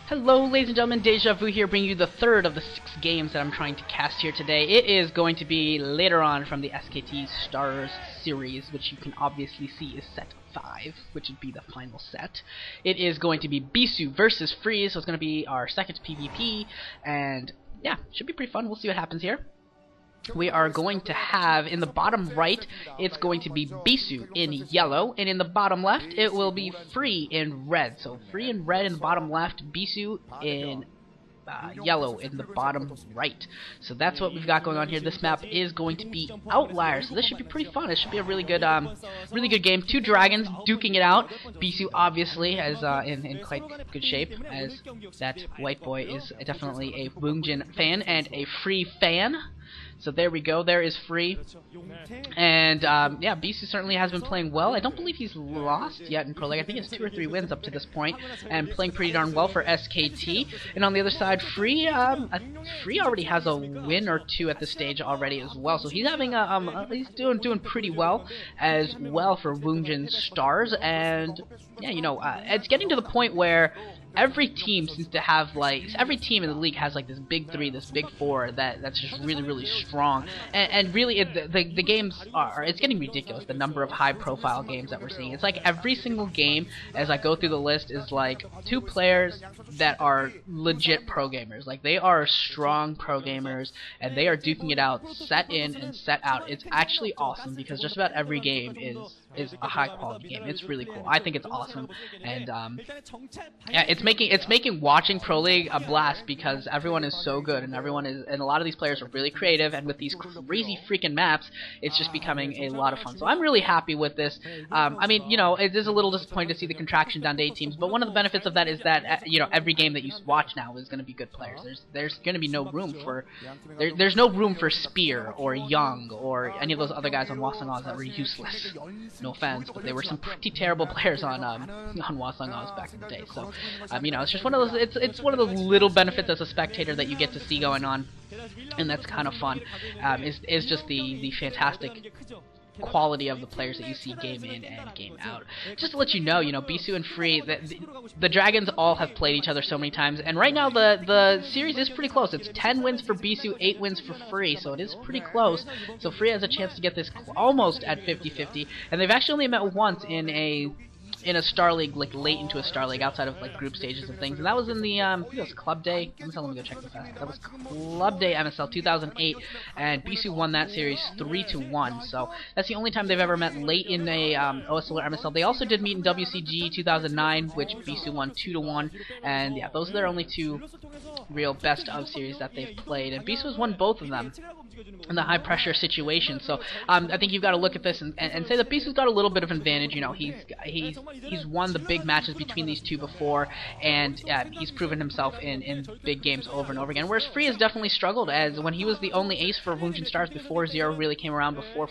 Hello ladies and gentlemen, Deja Vu here, bringing you the third of the 6 games that I'm trying to cast here today. It is going to be later on from the SKT Stars series, which you can obviously see is set 5, which would be the final set. It is going to be Bisu versus Freeze, so it's going to be our second PvP, and yeah, should be pretty fun. We'll see what happens here. We are going to have, in the bottom right, it's going to be Bisu in yellow, and in the bottom left, it will be Free in red. So Free in red in the bottom left, Bisu in yellow in the bottom right. So that's what we've got going on here. This map is going to be Outlier, so this should be pretty fun. It should be a really good game. 2 dragons duking it out. Bisu obviously is in quite good shape, as that white boy is definitely a Woongjin fan and a Free fan. So there we go, there is Free. And yeah, Bisu certainly has been playing well. I don't believe he's lost yet in Proleauge. I think he has 2 or 3 wins up to this point, and playing pretty darn well for SKT. And on the other side, Free already has a win or 2 at this stage already as well. So he's having he's doing pretty well as well for Woongjin Stars. And yeah, you know, it's getting to the point where every team seems to have, like, every team in the league has like this big 3, this big 4 that's just really strong, and really the games it's getting ridiculous, the number of high profile games that we're seeing. It's like every single game as I go through the list is like 2 players that are legit pro gamers, like they are strong pro gamers and they are duking it out, set in and set out. It's actually awesome because just about every game is a high quality game. It's really cool. I think it's awesome, and yeah, it's making watching Pro League a blast because everyone is so good, and a lot of these players are really creative, and with these crazy freaking maps, it's just becoming a lot of fun. So I'm really happy with this. I mean, you know, it is a little disappointing to see the contraction down to 8 teams, but one of the benefits of that is that you know, every game that you watch now is going to be good players. There's going to be no room for there's no room for Spear or Young or any of those other guys on Hwasong-Oz that were useless. No offense, but they were some pretty terrible players on Hwasong-Oz back in the day. So you know, it's just one of those. It's one of those little benefits as a spectator that you get to see going on, and that's kind of fun. Is just the fantastic quality of the players that you see game in and game out. Just to let you know, Bisu and Free, the Dragons all have played each other so many times, and right now the series is pretty close. It's 10 wins for Bisu, 8 wins for Free, so it is pretty close. So Free has a chance to get this almost at 50-50, and they've actually only met once in a Star League, like late into a Star League, outside of like group stages and things, and that was in the I think it was Club Day MSL. Let me go check this out. That was Club Day MSL 2008, and Bisu won that series 3-1. So that's the only time they've ever met late in a OSL or MSL. They also did meet in WCG 2009, which Bisu won 2-1, and yeah, those are their only 2 real best of series that they've played, and Bisu has won both of them in the high pressure situation. So I think you've got to look at this and say that Bisu's got a little bit of an advantage. You know, he's won the big matches between these 2 before, and he's proven himself in big games over and over again. Whereas Free has definitely struggled, as when he was the only ace for Woongjin Stars before Zero really came around, before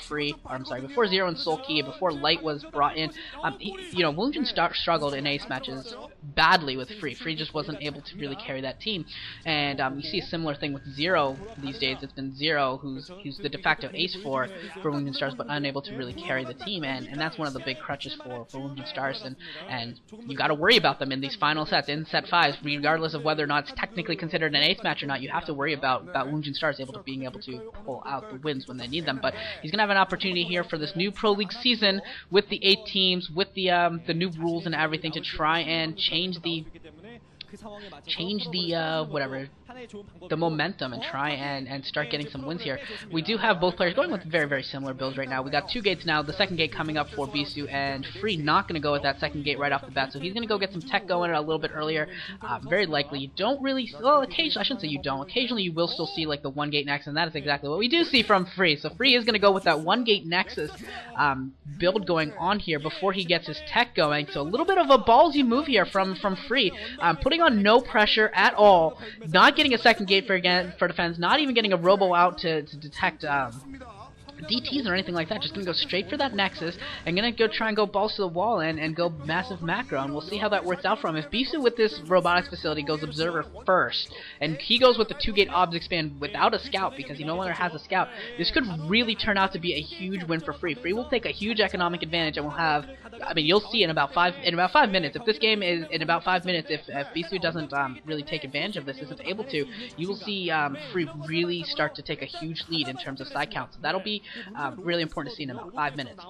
Zero and Sulky, before Light was brought in. Woongjin struggled in ace matches badly with Free. Free just wasn't able to really carry that team, and you see a similar thing with Zero these days. It's been Zero who's the de facto ace for Woongjin Stars, but unable to really carry the team, and that's one of the big crutches for Woongjin Stars, and you got to worry about them in these final sets, in set 5s, regardless of whether or not it's technically considered an ace match or not. You have to worry about Woongjin Stars being able to pull out the wins when they need them. But he's gonna have an opportunity here for this new Pro League season with the 8 teams, with the new rules and everything, to try and change the momentum and try and start getting some wins here. We do have both players going with very similar builds right now. We got 2 gates now, the second gate coming up for Bisu, and Free not going to go with that second gate right off the bat, so he's going to go get some tech going a little bit earlier. Very likely. You don't really, well, occasionally, I shouldn't say you don't, occasionally you will still see like the 1 gate nexus, and that is exactly what we do see from Free. So Free is going to go with that 1 gate nexus build going on here before he gets his tech going. So a little bit of a ballsy move here from Free, putting on no pressure at all, not getting a second gate for defense, not even getting a robo out to detect DTs or anything like that, just gonna go straight for that Nexus and gonna go try and go balls to the wall and go massive macro, and we'll see how that works out for him. If Bisu with this robotics facility goes Observer first, and he goes with the 2-gate obs expand without a scout because he no longer has a scout, this could really turn out to be a huge win for Free. Free will take a huge economic advantage, and we'll have, I mean, you'll see in about 5 minutes, if this game is in about 5 minutes, if Bisu doesn't really take advantage of this, isn't able to, you will see Free really start to take a huge lead in terms of side count. So that'll be really important to see in about 5 minutes.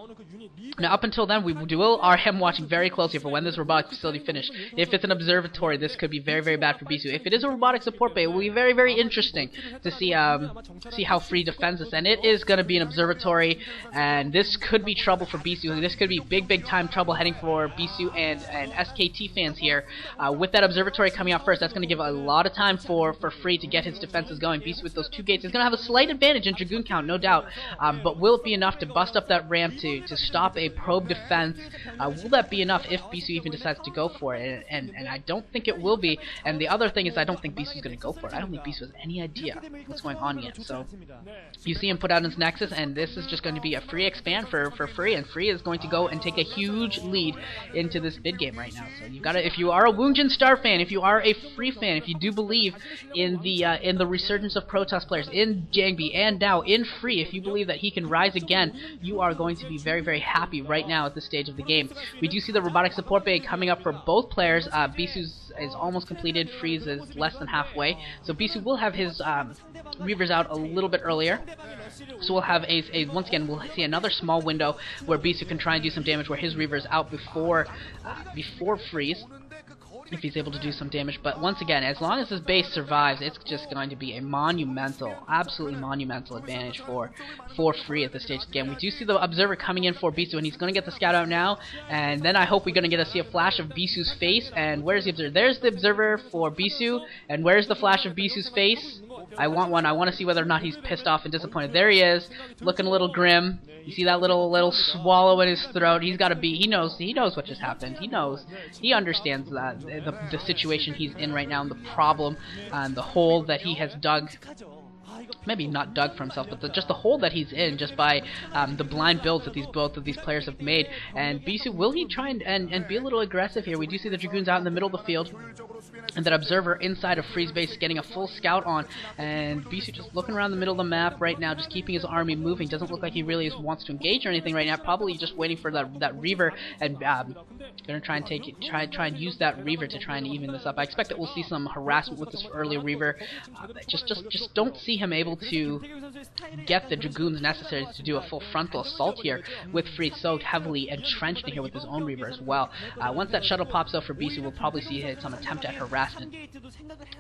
Now, up until then, we are watching very closely for when this robotic facility finishes. If it's an observatory, this could be very, very bad for Bisu. If it is a robotic support bay, it will be very, very interesting to see how Free defends this. And it is going to be an observatory, and this could be trouble for Bisu. This could be big, big time trouble heading for Bisu and SKT fans here. With that observatory coming out first, that's going to give a lot of time for Free to get his defenses going. Bisu with those 2 gates is going to have a slight advantage in Dragoon count, no doubt. But will it be enough to bust up that ramp to stop a probe defense? Will that be enough if Bisu even decides to go for it? And I don't think it will be. And the other thing is, I don't think Bisu's going to go for it. I don't think Bisu has any idea what's going on yet. So you see him put out his Nexus, and this is just going to be a free expand for Free, and Free is going to go and take a huge lead into this mid game right now. So you gotta, if you are a Woongjin Star fan, if you are a Free fan, if you do believe in the resurgence of Protoss players in Jangbi and now in Free, if you believe that he can rise again, you are going to be very, very happy right now at this stage of the game. We do see the robotic support bay coming up for both players. Bisu's is almost completed, Free's is less than halfway, so Bisu will have his Reavers out a little bit earlier. So we'll have once again, we'll see another small window where Bisu can try and do some damage where his Reaver is out before Freeze, if he's able to do some damage. But once again, as long as his base survives, it's just going to be a monumental, absolutely monumental advantage for Free at this stage again. We do see the Observer coming in for Bisu, and he's going to get the scout out now, and then I hope we're going to see a flash of Bisu's face. And where's the Observer? There's the Observer for Bisu, and where's the flash of Bisu's face? I want one. I want to see whether or not he's pissed off and disappointed. There he is, looking a little grim. You see that little swallow in his throat. He's got to be. He knows what just happened. He knows. He understands the situation he's in right now, and the problem and the hole that he has dug. Maybe not dug for himself, but just the hole that he's in, just by the blind builds that both of these players have made. And Bisu, will he try and be a little aggressive here? We do see the Dragoons out in the middle of the field, and that Observer inside of Free's base getting a full scout on, and Bisu just looking around the middle of the map right now, just keeping his army moving. Doesn't look like he really wants to engage or anything right now. Probably just waiting for that Reaver, and gonna try and use that Reaver to try and even this up. I expect that we'll see some harassment with this early Reaver. Just don't see him able to get the Dragoons necessary to do a full frontal assault here, with Free so heavily entrenched in here with his own Reaver as well. Once that shuttle pops out for Bisu, we'll probably see some attempt at harassment.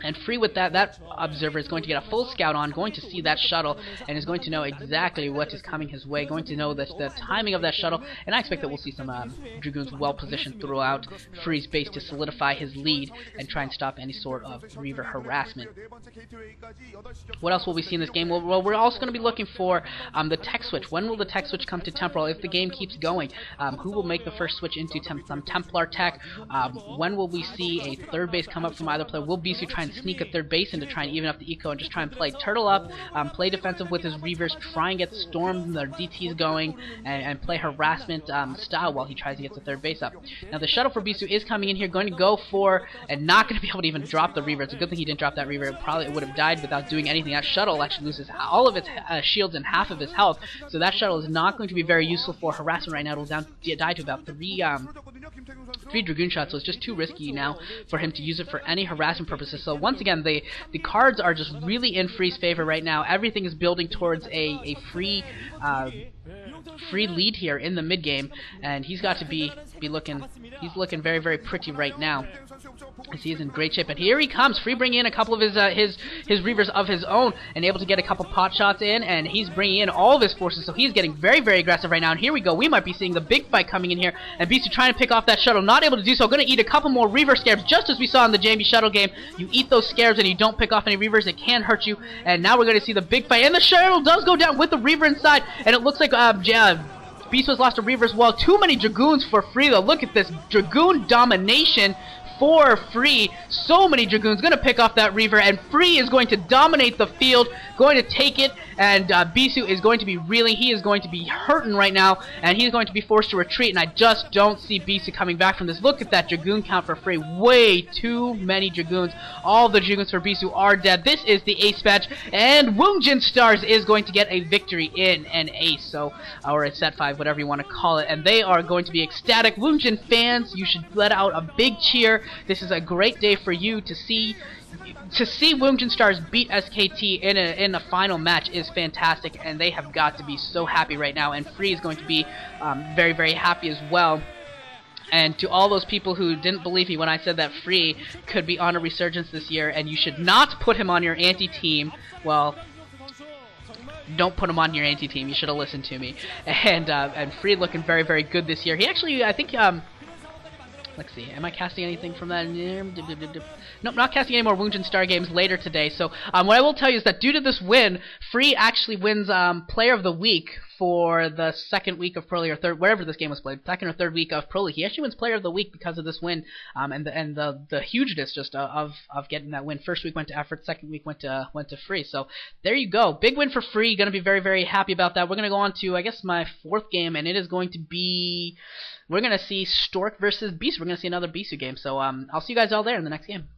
And Free with that Observer is going to get a full scout on, going to see that shuttle, and is going to know exactly what is coming his way, going to know the timing of that shuttle, and I expect that we'll see some Dragoons well positioned throughout Free's base to solidify his lead and try and stop any sort of Reaver harassment. What else will we see in this game? Well, we're also going to be looking for the tech switch. When will the tech switch come to Temporal? If the game keeps going, who will make the first switch into some Templar tech? When will we see a third base come up from either player? Will Bisu try and sneak a third base in to try and even up the eco and just try and play turtle up, play defensive with his Reavers, try and get Storm and their DTs going, and play harassment style while he tries to get the third base up. Now the shuttle for Bisu is coming in here, going to go for, and not going to be able to even drop the Reaver. It's a good thing he didn't drop that Reaver. It would have died without doing anything. That shuttle actually loses all of its shields and half of his health, so that shuttle is not going to be very useful for harassment right now. It'll die to about three Dragoon shots, so it's just too risky now for him to use it for any harassment purposes. So once again, the cards are just really in Free's favor right now. Everything is building towards a Free lead here in the mid game, and he's got to be looking. He's looking very, very pretty right now, as he is in great shape. And here he comes, Free bringing in a couple of his Reavers of his own, and able to get a couple pot shots in, and he's bringing in all of his forces, so he's getting very, very aggressive right now. And here we go, we might be seeing the big fight coming in here, and Bisu trying to pick off that shuttle, not able to do so, going to eat a couple more Reaver scares, just as we saw in the JMB shuttle game. You eat those scares and you don't pick off any Reavers, it can hurt you. And now we're going to see the big fight, and the shuttle does go down with the Reaver inside, and it looks like Bisu has lost a Reaver as well. Too many Dragoons for Free though. Look at this Dragoon domination for Free. So many Dragoons gonna pick off that Reaver, and Free is going to dominate the field, going to take it, and Bisu is going to be reeling. He is going to be hurting right now, and he's going to be forced to retreat, and I just don't see Bisu coming back from this. Look at that Dragoon count for Free. Way too many Dragoons. All the Dragoons for Bisu are dead. This is the ace match, and Woongjin Stars is going to get a victory in an ace, so, or a set 5, whatever you want to call it, and they are going to be ecstatic. Woongjin fans, you should let out a big cheer. This is a great day for you to see. To see Woongjin Stars beat SKT in a final match is fantastic, and they have got to be so happy right now, and Free is going to be very, very happy as well. And to all those people who didn't believe me when I said that Free could be on a resurgence this year, and you should not put him on your anti-team, well, don't put him on your anti-team. You should have listened to me. And Free looking very, very good this year. He actually, I think, let's see, am I casting anything from that? Nope, not casting any more Woongjin Star games later today. So what I will tell you is that due to this win, Free actually wins Player of the Week for the second week of Pro League, or third, wherever this game was played, second or third week of Pro League. He actually wins Player of the Week because of this win, and the hugeness just of getting that win. First week went to Effort, second week went to Free. So there you go, big win for Free. Gonna be very, very happy about that. We're gonna go on to, I guess, my fourth game, and it is going to be, we're gonna see Stork versus Bisu. We're gonna see another Bisu game. So I'll see you guys all there in the next game.